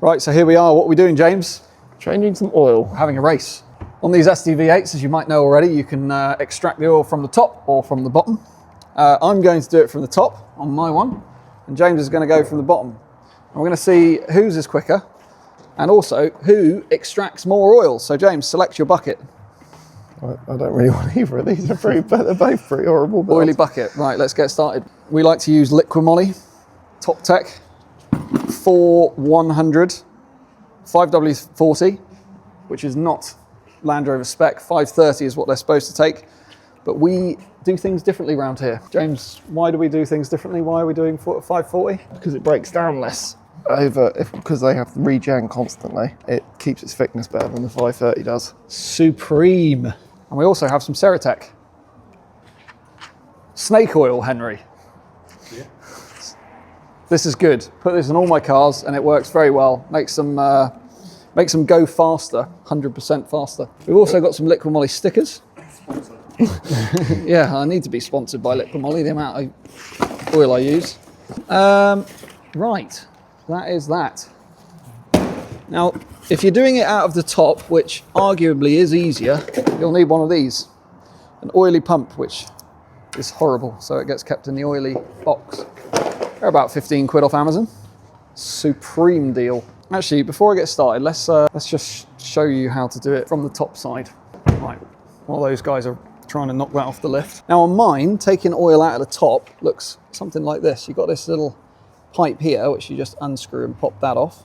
Right, so here we are. What are we doing, James? Changing some oil. Having a race. On these SDV8s, as you might know already, you can extract the oil from the top or from the bottom. I'm going to do it from the top on my one, and James is going to go from the bottom. And we're going to see whose is quicker, and also who extracts more oil. So James, select your bucket. I don't really want either of these. They're both pretty horrible. But Oily bucket. Right, let's get started. We like to use Liquimoly, Top Tech, 4100, 5W40, which is not Land Rover spec. 530 is what they're supposed to take. But we do things differently around here. James, why do we do things differently? Why are we doing 540? because it breaks down less because they have to regen constantly. It keeps its thickness better than the 530 does. Supreme. And we also have some Ceratec. Snake oil, Henry. Yeah. This is good. Put this in all my cars and it works very well. Makes them go faster, 100% faster. We've also got some Liquimoly stickers. Yeah, I need to be sponsored by Liquimoly, the amount of oil I use. Right, that is that. Now, if you're doing it out of the top, which arguably is easier, you'll need one of these. An oily pump, which is horrible, so it gets kept in the oily box. They're about 15 quid off Amazon. Supreme deal. Actually, before I get started, let's just show you how to do it from the top side. Right, while those guys are trying to knock that off the lift. Now on mine, taking oil out of the top looks something like this. You've got this little pipe here, which you just unscrew and pop that off.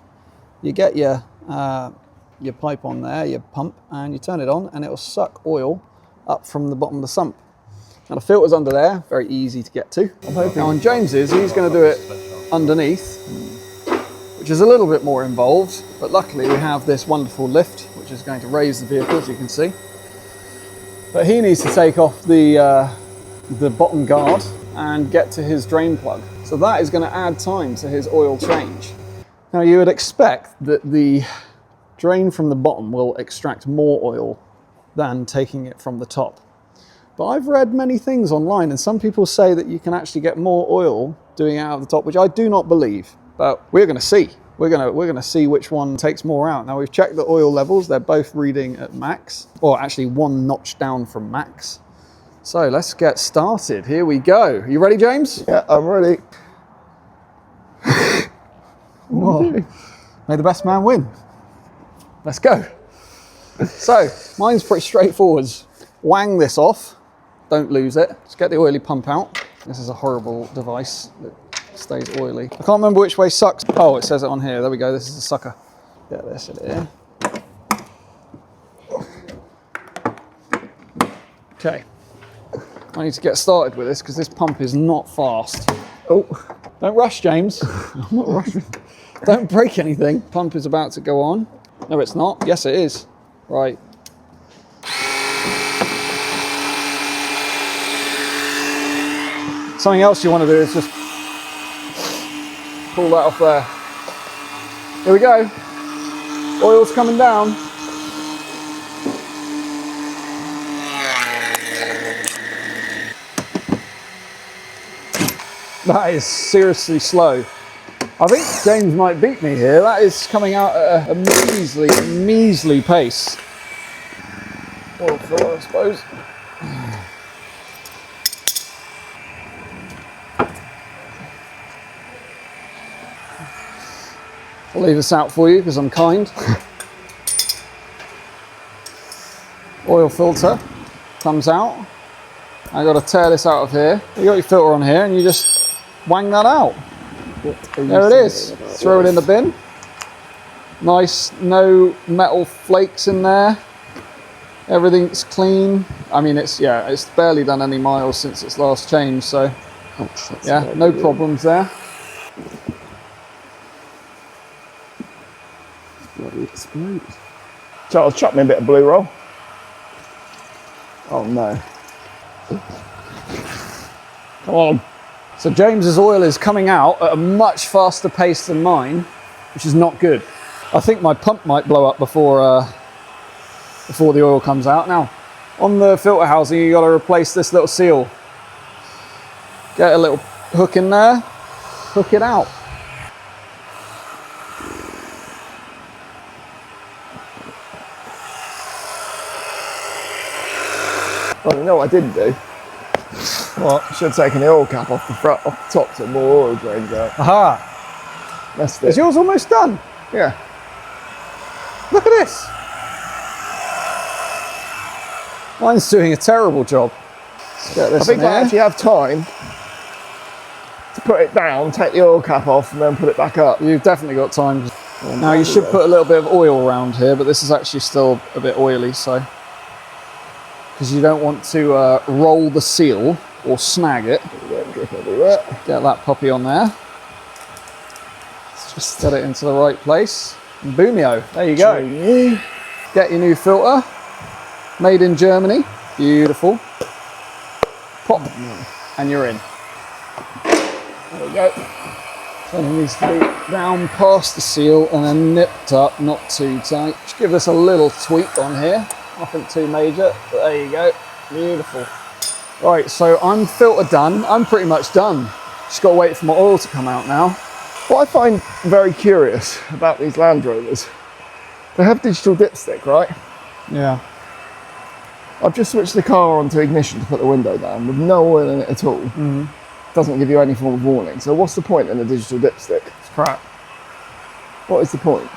You get your pipe on there, your pump, and you turn it on and it will suck oil up from the bottom of the sump. Now the filter's under there, very easy to get to. Now on James's, he's going to do it underneath, which is a little bit more involved, but luckily we have this wonderful lift, which is going to raise the vehicle, as you can see. But he needs to take off the bottom guard and get to his drain plug. So that is going to add time to his oil change. Now you would expect that the drain from the bottom will extract more oil than taking it from the top. But I've read many things online and some people say that you can actually get more oil doing it out of the top, which I do not believe, but we're going to see. We're going to see which one takes more out. Now we've checked the oil levels. They're both reading at max, or actually one notch down from max. So let's get started. Here we go. You ready, James? Yeah, I'm ready. Whoa. May the best man win. Let's go. So mine's pretty straightforward. Wang this off. Don't lose it. Let's get the oily pump out. This is a horrible device that stays oily. I can't remember which way sucks. Oh, it says it on here. There we go. This is the sucker. Get this in here. Okay. I need to get started with this because this pump is not fast. Oh, don't rush, James. I'm not rushing. Don't break anything. Pump is about to go on. No, it's not. Yes, it is. Right. Something else you want to do is just pull that off there. Here we go. Oil's coming down. That is seriously slow. I think James might beat me here. That is coming out at a measly pace. Oil filler, I suppose. I'll leave this out for you because I'm kind. Oil filter comes out. I've got to tear this out of here. You got your filter on here and you just wang that out. There it is. Throw it in the bin. Nice, no metal flakes in there. Everything's clean. I mean, it's barely done any miles since its last change, so yeah, no problems there. Bloody explode. Charles, chop me a bit of blue roll. Oh no. Come on. So James's oil is coming out at a much faster pace than mine, which is not good. I think my pump might blow up before the oil comes out. Now, on the filter housing, you got to replace this little seal. Get a little hook in there, hook it out. Oh, you know what I didn't do? What? I should have taken the oil cap off the front, off the top so more oil drains out. Aha! That's Is it. yours almost done? Yeah. Look at this! Mine's doing a terrible job. Let's get this I think in I here. actually have time to put it down, take the oil cap off, and then put it back up. You've definitely got time. Now you should put a little bit of oil around here, but this is actually still a bit oily, so because you don't want to roll the seal or snag it. Get that puppy on there. Let's just get it into the right place. And boomio, there you go. Get your new filter, made in Germany. Beautiful. Pop, and you're in. There we go. So it needs to be down past the seal and then nipped up, not too tight. Just give this a little tweak on here. Nothing too major, but there you go. Beautiful. Right, so I'm filter done. I'm pretty much done. Just got to wait for my oil to come out now. What I find very curious about these Land Rovers, they have digital dipstick, right? Yeah. I've just switched the car onto ignition to put the window down with no oil in it at all. Mm-hmm. Doesn't give you any form of warning. So what's the point in a digital dipstick? It's crap. What is the point?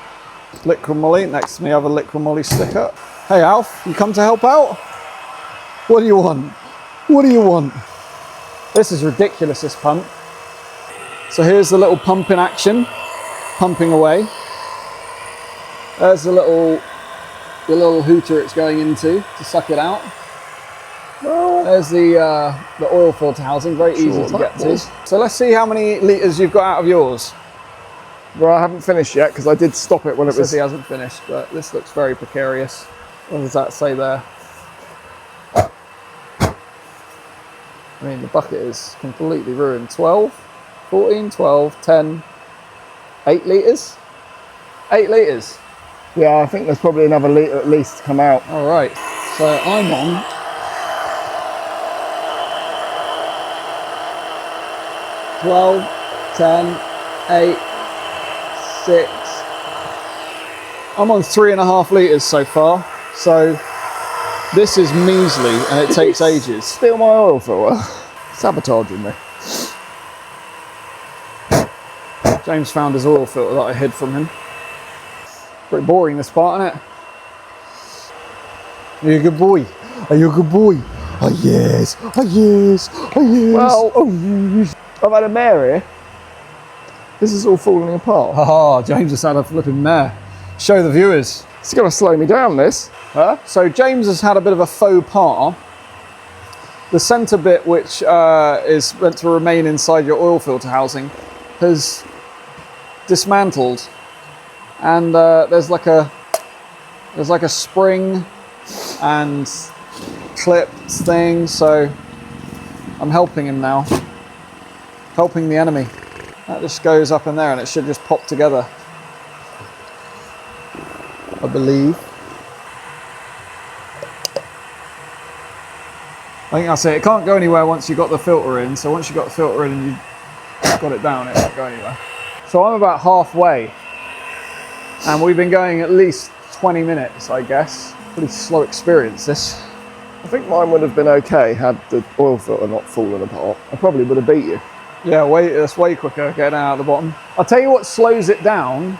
Liquid Molly, next to me I have a Liquid Molly sticker. Hey Alf, you come to help out? What do you want? What do you want? This is ridiculous, this pump. So here's the little pump in action, pumping away. There's the little hooter it's going into to suck it out. Well, There's the oil filter housing, very easy to get to. So let's see how many litres you've got out of yours. well, I haven't finished yet because I did stop it when it Says was. he hasn't finished, but this looks very precarious. What does that say there? I mean, the bucket is completely ruined. 12, 14, 12, 10, 8 litres? 8 litres. Yeah, I think there's probably another litre at least to come out. All right, so I'm on 12, 10, 8, 6. I'm on 3.5 litres so far. So this is measly and it takes ages. Steal my oil filter. Sabotaging me. James found his oil filter that I hid from him. Pretty boring this part, isn't it? Are you a good boy? Are you a good boy? Oh yes, oh yes, oh yes. Well, oh yes. I've had a mare here. This is all falling apart. Oh, James has had a flipping mare. Show the viewers. It's going to slow me down, this. Huh? So James has had a bit of a faux pas. The centre bit, which is meant to remain inside your oil filter housing, has dismantled, and there's like a spring and clipped thing. So I'm helping him now, helping the enemy. That just goes up in there, and it should just pop together, I believe. I think that's it. It can't go anywhere once you've got the filter in. So once you've got the filter in and you've got it down, it won't go anywhere. So I'm about halfway. And we've been going at least 20 minutes, I guess. Pretty slow experience, this. I think mine would have been okay had the oil filter not fallen apart. I probably would have beat you. Yeah, that's way quicker getting out of the bottom. I'll tell you what slows it down,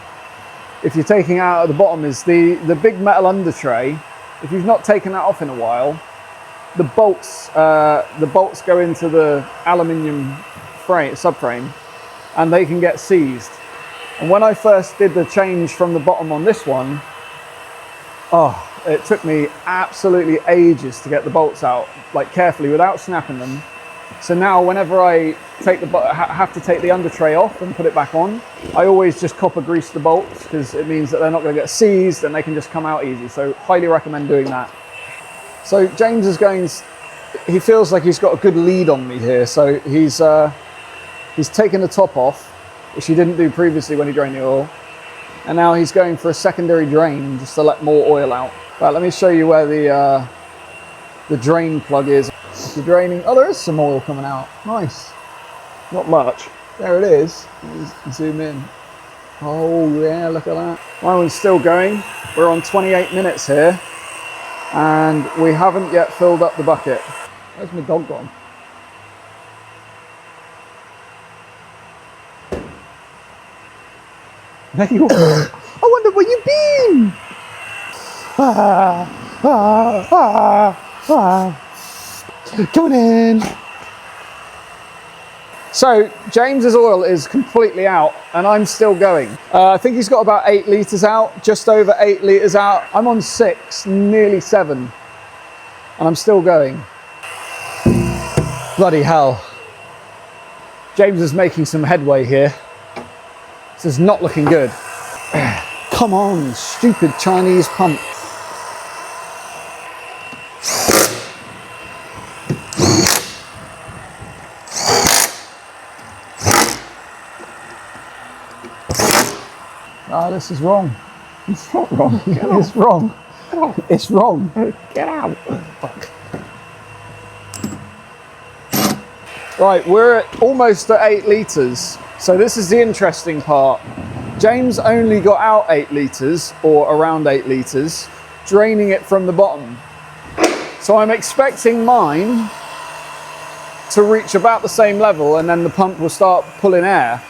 if you're taking it out of the bottom, is the big metal under tray. If you've not taken that off in a while, the bolts go into the aluminium subframe, and they can get seized. And when I first did the change from the bottom on this one, it took me absolutely ages to get the bolts out, like carefully without snapping them. So now whenever I have to take the under tray off and put it back on, I always just copper grease the bolts, because it means that they're not going to get seized and they can just come out easy. So highly recommend doing that. So James is going, he feels like he's got a good lead on me here. So he's taken the top off, which he didn't do previously when he drained the oil. And now he's going for a secondary drain just to let more oil out. But let me show you where the drain plug is. If you're draining, there is some oil coming out. Nice. Not much. There it is. Zoom in. Oh yeah, look at that. My one's still going. We're on 28 minutes here. And we haven't yet filled up the bucket. Where's my dog gone? There you are. I wonder where you've been. Coming in. So James's oil is completely out and I'm still going. I think he's got about 8 litres out, just over 8 litres out. I'm on 6, nearly 7, and I'm still going. Bloody hell. James is making some headway here. This is not looking good. Come on, stupid Chinese pump. Ah, this is wrong. It's not wrong. It's wrong. It's wrong. Get out. Fuck. Right, we're almost at 8 litres. So this is the interesting part. James only got out 8 litres, or around 8 litres, draining it from the bottom. So I'm expecting mine to reach about the same level and then the pump will start pulling air.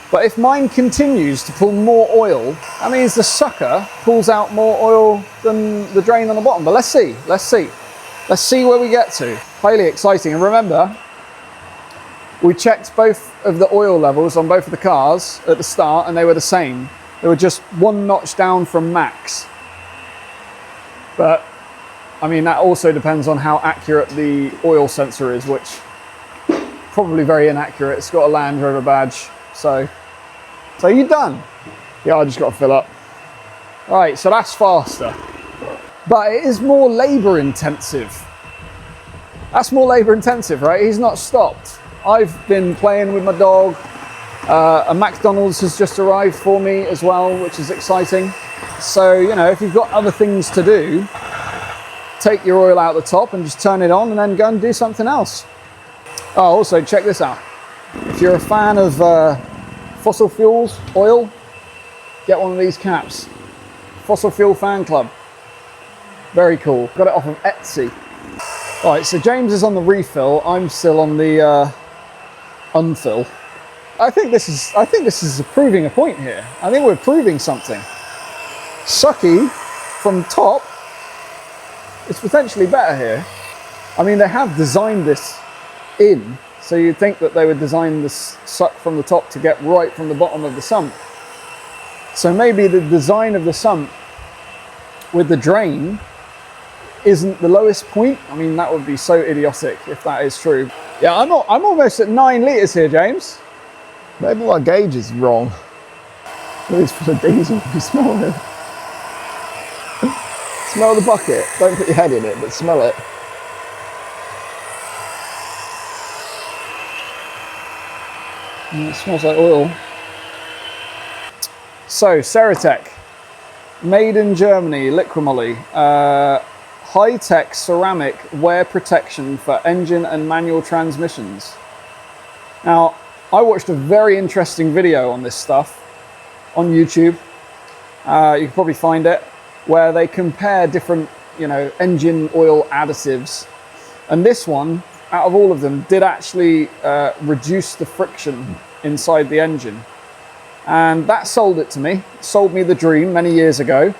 But if mine continues to pull more oil, that means the sucker pulls out more oil than the drain on the bottom. But let's see, let's see. Let's see where we get to. Highly exciting. And remember, we checked both of the oil levels on both of the cars at the start and they were the same. They were just 1 notch down from max. But, I mean, that also depends on how accurate the oil sensor is, which probably very inaccurate. It's got a Land Rover badge. So you're done? Yeah, I just got to fill up. Right, so that's faster. But it is more labour intensive. That's more labour intensive, right? He's not stopped. I've been playing with my dog. A McDonald's has just arrived for me as well, which is exciting. So, you know, if you've got other things to do, take your oil out the top and just turn it on and then go and do something else. Oh, also check this out. If you're a fan of fossil fuels, oil, get one of these caps. Fossil Fuel Fan Club. Very cool. Got it off of Etsy. All right, so James is on the refill. I'm still on the unfill. I think this is proving a point here. I think we're proving something. Sucky from top is potentially better here. I mean, they have designed this in. So you'd think that they would design this suck from the top to get right from the bottom of the sump. So maybe the design of the sump with the drain isn't the lowest point. I mean, that would be so idiotic if that is true. Yeah, I'm almost at 9 litres here, James. Maybe my gauge is wrong. It's full of diesel. You smell it. Smell the bucket. Don't put your head in it, but smell it. It smells like oil. So, Ceratec, made in Germany, Liquimoly, high-tech ceramic wear protection for engine and manual transmissions. Now, I watched a very interesting video on this stuff on YouTube. You can probably find it, where they compare different, you know, engine oil additives, and this one, out of all of them, did actually reduce the friction inside the engine. And that sold it to me, sold me the dream many years ago.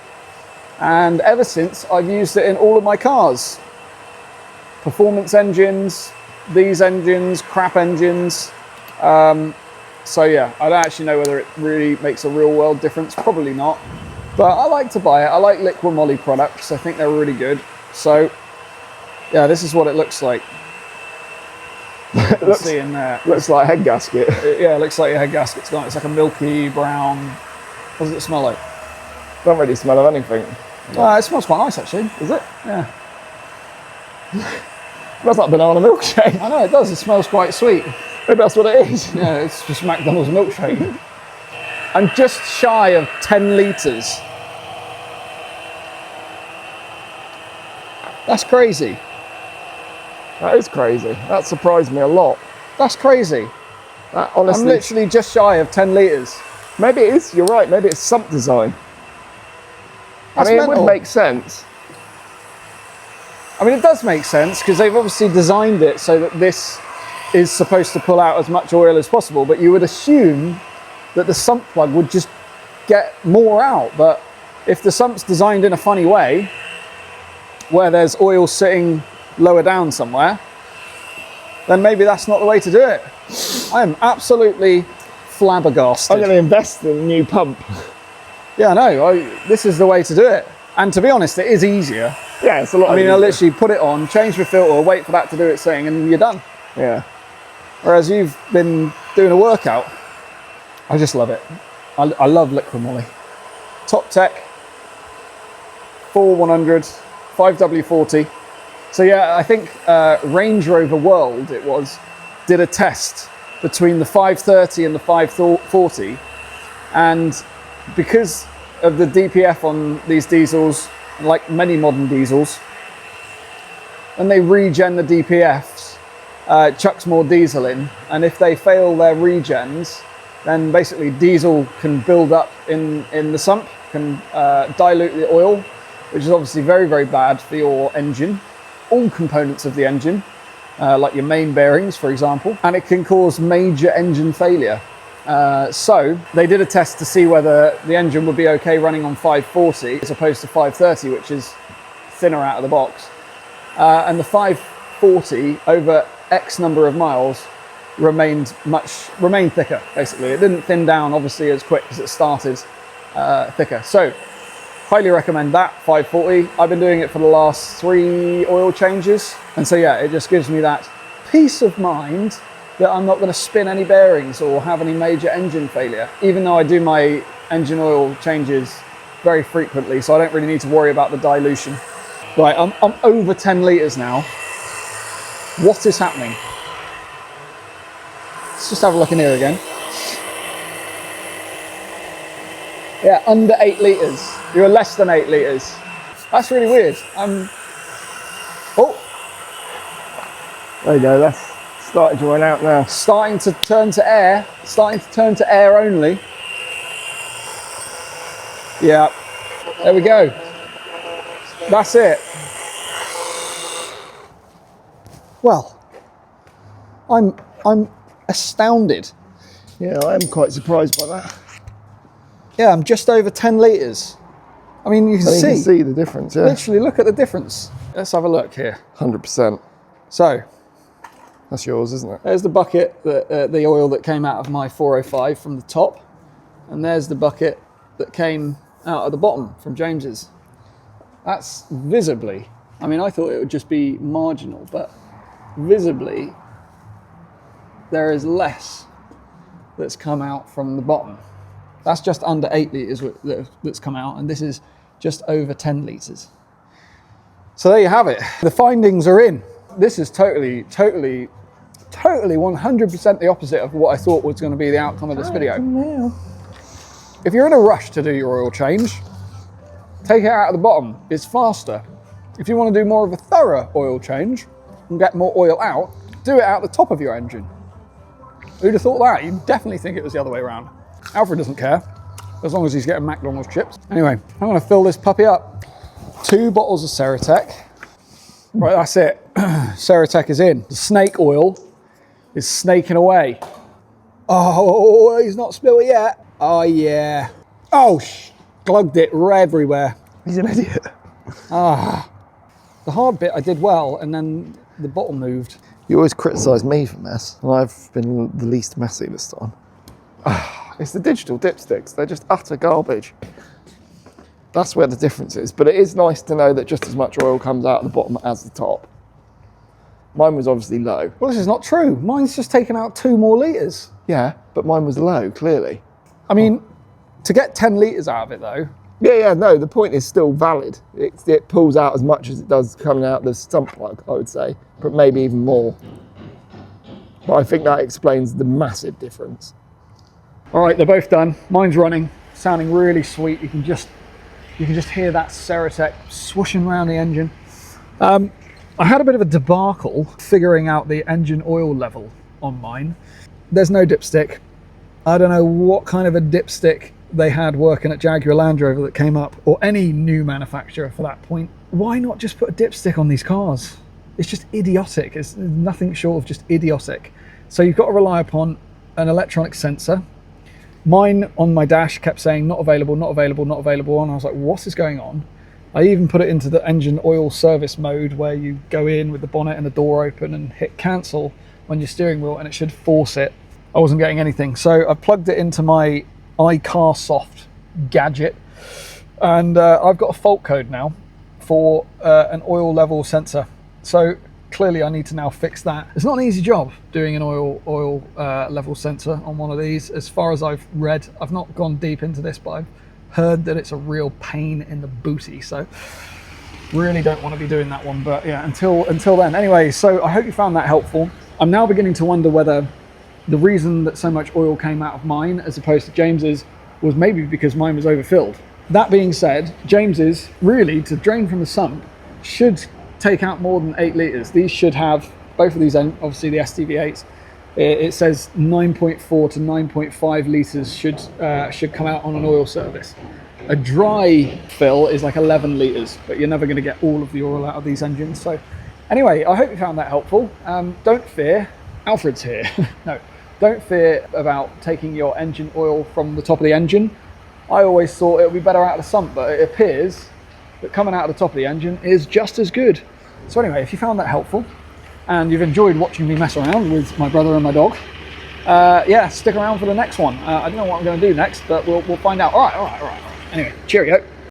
And ever since, I've used it in all of my cars. Performance engines, these engines, crap engines. So yeah, I don't actually know whether it really makes a real world difference, probably not. But I like to buy it. I like Liquimoly products, I think they're really good. So yeah, this is what it looks like. Looks like a head gasket. Yeah, it looks like your head gasket's gone. It's like a milky brown. What does it smell like? Don't really smell of anything. It smells quite nice actually. Is it? Yeah. Smells like banana milkshake. I know it does. It smells quite sweet. Maybe that's what it is. Yeah, it's just McDonald's milkshake. I'm just shy of 10 litres. That's crazy. That is crazy. That surprised me a lot. That's crazy. That, honestly, I'm literally just shy of 10 litres. Maybe it is, you're right, maybe it's sump design. That's I mean, mental. it would make sense. I mean, it does make sense because they've obviously designed it so that this is supposed to pull out as much oil as possible, but you would assume that the sump plug would just get more out. But if the sump's designed in a funny way, where there's oil sitting lower down somewhere, then maybe that's not the way to do it. I am absolutely flabbergasted. I'm going to invest in a new pump. Yeah, I know. This is the way to do it. And to be honest, it is easier. Yeah, it's a lot I mean, easier. I literally put it on, change the filter, wait for that to do its thing, and you're done. Yeah. Whereas you've been doing a workout. I just love it. I love liquid moly. Top tech, 4100, 5W40. So yeah, I think Range Rover World, did a test between the 530 and the 540. And because of the DPF on these diesels, like many modern diesels, when they regen the DPFs, chucks more diesel in, and if they fail their regens, then basically diesel can build up in the sump, can dilute the oil, which is obviously very, very bad for your engine, all components of the engine, like your main bearings, for example, and it can cause major engine failure. So they did a test to see whether the engine would be okay running on 540 as opposed to 530, which is thinner out of the box. And the 540 over X number of miles remained thicker, basically. It didn't thin down obviously as quick as it started thicker. So highly recommend that 540. I've been doing it for the last 3 oil changes. And so yeah, it just gives me that peace of mind that I'm not going to spin any bearings or have any major engine failure, even though I do my engine oil changes very frequently, so I don't really need to worry about the dilution. Right, I'm over 10 litres now. What is happening? Let's just have a look in here again. Yeah, under 8 litres. You're less than 8 litres. That's really weird. Oh! There you go, that's started to run out now. Starting to turn to air only. Yeah, there we go. That's it. Well, I'm astounded. Yeah, I am quite surprised by that. Yeah, I'm just over 10 litres. I mean, you can You can see the difference, yeah. Literally, look at the difference. Let's have a look here. 100%. So, that's yours, isn't it? there's the bucket, the oil that came out of my 405 from the top. And there's the bucket that came out of the bottom from James's. That's visibly, I mean, I thought it would just be marginal, but visibly, there is less that's come out from the bottom. That's just under 8 litres that's come out, and this is just over 10 litres. So there you have it. The findings are in. This is totally 100% the opposite of what I thought was going to be the outcome of this video. If you're in a rush to do your oil change, take it out of the bottom. It's faster. If you want to do more of a thorough oil change and get more oil out, do it out the top of your engine. Who'd have thought that? You'd definitely think it was the other way around. Alfred doesn't care, as long as he's getting McDonald's chips. Anyway, I'm going to fill this puppy up. 2 bottles of Ceratec. Right, that's it. Ceratec is in. The snake oil is snaking away. Oh, he's not spilled it yet. Oh, yeah. Oh, glugged it everywhere. He's an idiot. The hard bit I did well, and then the bottle moved. You always criticise me for mess, and I've been the least messy this time. It's the digital dipsticks. They're just utter garbage. That's where the difference is. But it is nice to know that just as much oil comes out of the bottom as the top. Mine was obviously low. Well, this is not true. Mine's just taken out 2 more litres. Yeah, but mine was low, clearly. I mean, to get 10 litres out of it, though. Yeah, no, the point is still valid. It pulls out as much as it does coming out the sump plug, I would say, but maybe even more. But I think that explains the massive difference. All right, they're both done. Mine's running, sounding really sweet. You can just hear that Ceratec swooshing around the engine. I had a bit of a debacle figuring out the engine oil level on mine. There's no dipstick. I don't know what kind of a dipstick they had working at Jaguar Land Rover that came up, or any new manufacturer for that point, why not just put a dipstick on these cars? It's just idiotic. It's nothing short of just idiotic. So you've got to rely upon an electronic sensor. Mine on my dash kept saying not available, not available, not available, and I was like, what is going on? I even put it into the engine oil service mode where you go in with the bonnet and the door open and hit cancel on your steering wheel and it should force it. I wasn't getting anything. So I plugged it into my iCarSoft gadget, and I've got a fault code now for an oil level sensor. So clearly I need to now fix that. It's not an easy job doing an oil level sensor on one of these. As far as I've read, I've not gone deep into this, but I've heard that it's a real pain in the booty. So really don't want to be doing that one, but yeah, until then. Anyway, so I hope you found that helpful. I'm now beginning to wonder whether the reason that so much oil came out of mine as opposed to James's was maybe because mine was overfilled. That being said, James's, really, to drain from the sump, should take out more than 8 litres. These should have, both of these, obviously the SDV8s, it says 9.4 to 9.5 litres should come out on an oil service. A dry fill is like 11 litres, but you're never going to get all of the oil out of these engines. So anyway, I hope you found that helpful. Don't fear, Alfred's here. No, don't fear about taking your engine oil from the top of the engine. I always thought it would be better out of the sump, but it appears that coming out of the top of the engine is just as good. So anyway, if you found that helpful and you've enjoyed watching me mess around with my brother and my dog, yeah, stick around for the next one. I don't know what I'm going to do next, but we'll find out. All right. Anyway, cheerio.